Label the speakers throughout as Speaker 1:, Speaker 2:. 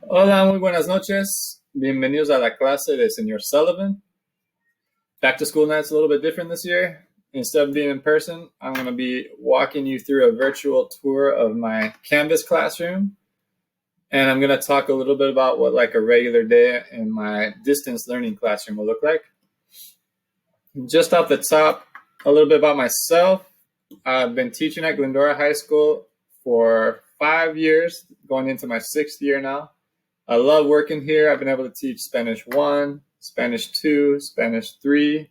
Speaker 1: Hola, muy buenas noches. Bienvenidos a la clase de Señor Sullivan. Back to school night's a little bit different this year. Instead of being in person, I'm going to be walking you through a virtual tour of my Canvas classroom. And I'm going to talk a little bit about what like a regular day in my distance learning classroom will look like. Just off the top, a little bit about myself. I've been teaching at Glendora High School for 5 years, going into my 6th year now. I love working here. I've been able to teach Spanish 1, Spanish 2, Spanish 3,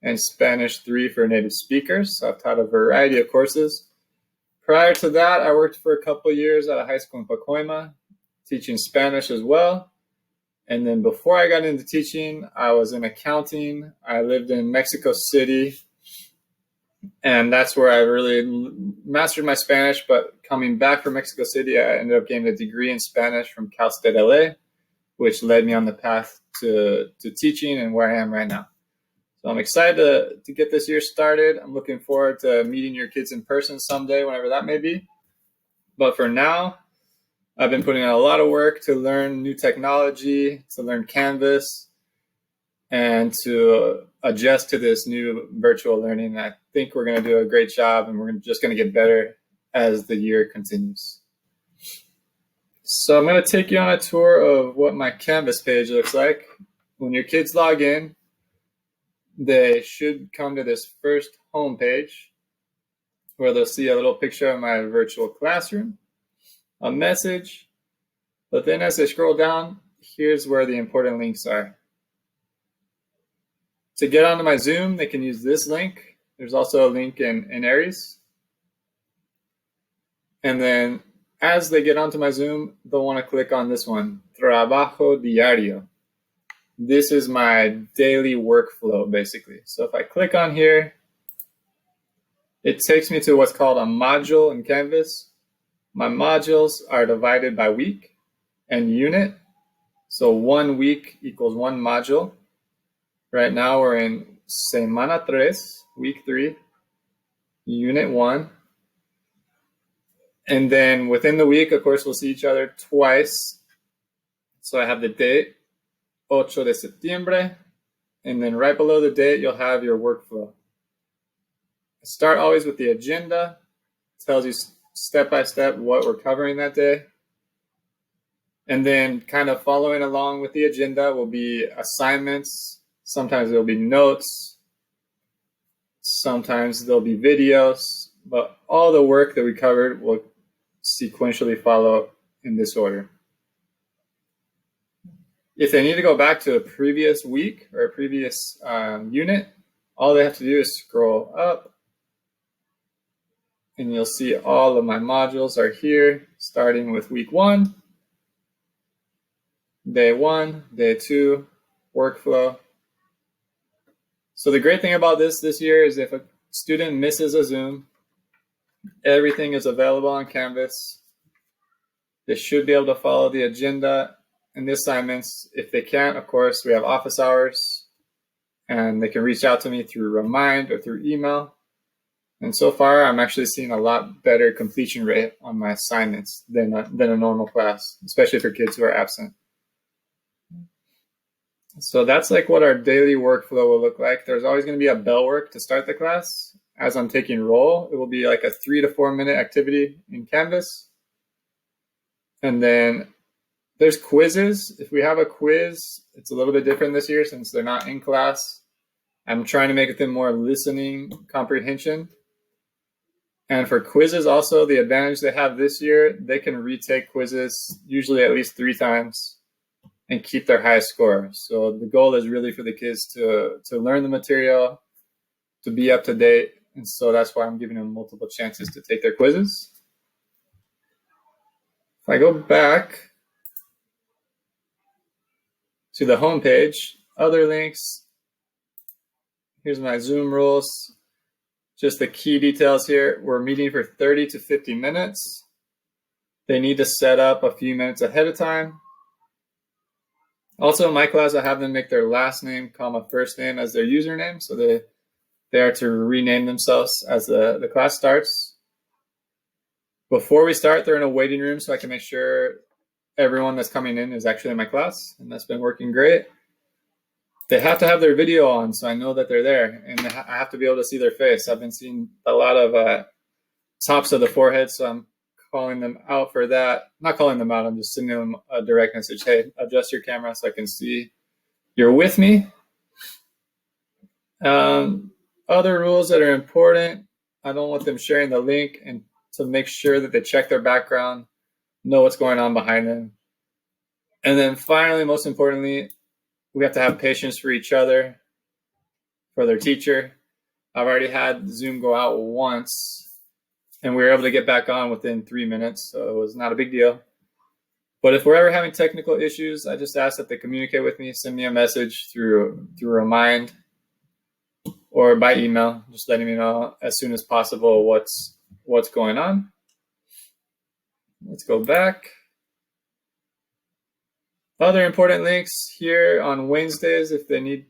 Speaker 1: and Spanish 3 for native speakers. So I've taught a variety of courses. Prior to that, I worked for a couple of years at a high school in Pacoima, teaching Spanish as well. And then before I got into teaching, I was in accounting. I lived in Mexico City, and that's where I really mastered my Spanish. But coming back from Mexico City, I ended up getting a degree in Spanish from Cal State LA, which led me on the path to teaching and where I am right now. So I'm excited to get this year started. I'm looking forward to meeting your kids in person someday, whenever that may be. But for now, I've been putting in a lot of work to learn new technology, to learn Canvas, and to adjust to this new virtual learning. I think we're going to do a great job, and we're just going to get better as the year continues. So I'm going to take you on a tour of what my Canvas page looks like. When your kids log in, they should come to this first home page where they'll see a little picture of my virtual classroom, a message, but then as they scroll down, here's where the important links are. To get onto my Zoom, they can use this link. There's also a link in Aries. And then as they get onto my Zoom, they'll want to click on this one, Trabajo Diario. This is my daily workflow, basically. So if I click on here, it takes me to what's called a module in Canvas. My modules are divided by week and unit. So 1 week equals 1 module. Right now we're in Semana 3, week 3, unit 1. And then within the week, of course, we'll see each other twice. So I have the date, 8 de septiembre. And then right below the date, you'll have your workflow. I start always with the agenda. It tells you step by step what we're covering that day. And then kind of following along with the agenda will be assignments. Sometimes there'll be notes. Sometimes there'll be videos. But all the work that we covered will sequentially follow in this order. If they need to go back to a previous week or a previous unit, all they have to do is scroll up. And you'll see all of my modules are here, starting with week 1, day 1, day 2, workflow. So the great thing about this year is if a student misses a Zoom, everything is available on Canvas. They should be able to follow the agenda and the assignments. If they can't, of course, we have office hours, and they can reach out to me through Remind or through email. And so far, I'm actually seeing a lot better completion rate on my assignments than a normal class, especially for kids who are absent. So that's like what our daily workflow will look like. There's always going to be a bell work to start the class. As I'm taking roll, it will be like a 3 to 4 minute activity in Canvas. And then there's quizzes. If we have a quiz, it's a little bit different this year since they're not in class. I'm trying to make them more listening comprehension. And for quizzes also, the advantage they have this year, they can retake quizzes usually at least 3 times and keep their high score. So the goal is really for the kids to learn the material, to be up to date. And so that's why I'm giving them multiple chances to take their quizzes. If I go back to the home page, other links, here's my Zoom rules. Just the key details here. We're meeting for 30 to 50 minutes. They need to set up a few minutes ahead of time. Also in my class, I have them make their last name, comma, first name as their username. So they are to rename themselves as the class starts. Before we start, they're in a waiting room so I can make sure everyone that's coming in is actually in my class, and that's been working great. They have to have their video on, so I know that they're there, and I have to be able to see their face. I've been seeing a lot of tops of the forehead, so I'm calling them out for that. Not calling them out, I'm just sending them a direct message. Hey, adjust your camera so I can see you're with me. Other rules that are important, I don't want them sharing the link, and to make sure that they check their background, know what's going on behind them. And then finally, most importantly, we have to have patience for each other, for their teacher. I've already had Zoom go out once, and we were able to get back on within 3 minutes, so it was not a big deal. But if we're ever having technical issues, I just ask that they communicate with me, send me a message through Remind or by email, just letting me know as soon as possible what's going on. Let's go back. Other important links here on Wednesdays, if they need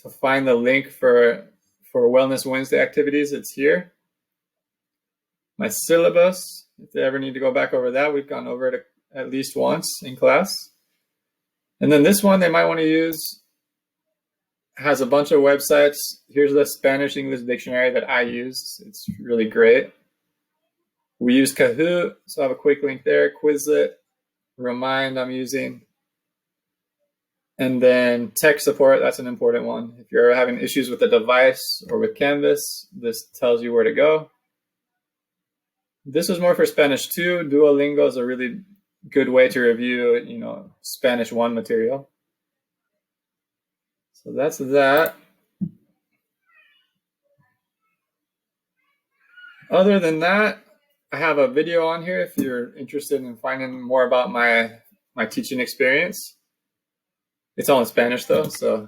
Speaker 1: to find the link for Wellness Wednesday activities, it's here. My syllabus, if they ever need to go back over that, we've gone over it at least once in class. And then this one they might want to use has a bunch of websites. Here's the Spanish-English dictionary that I use. It's really great. We use Kahoot, so I have a quick link there. Quizlet, Remind I'm using. And then tech support, that's an important one. If you're having issues with the device or with Canvas, this tells you where to go. This is more for Spanish 2. Duolingo is a really good way to review, Spanish 1 material. So that's that. Other than that, I have a video on here if you're interested in finding more about my teaching experience. It's all in Spanish though, so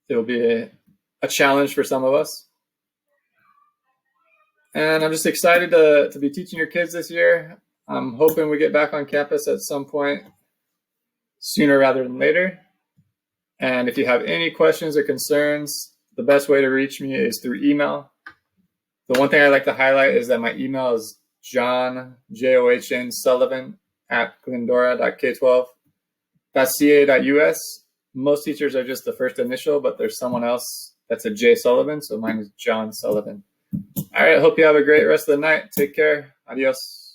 Speaker 1: it'll be a challenge for some of us. And I'm just excited to be teaching your kids this year. I'm hoping we get back on campus at some point sooner rather than later. And if you have any questions or concerns, the best way to reach me is through email. The one thing I like to highlight is that my email is John, John Sullivan @glendora.k12.ca.us. Most teachers are just the first initial, but there's someone else that's a J Sullivan, so mine is John Sullivan. All right, hope you have a great rest of the night. Take care. Adios.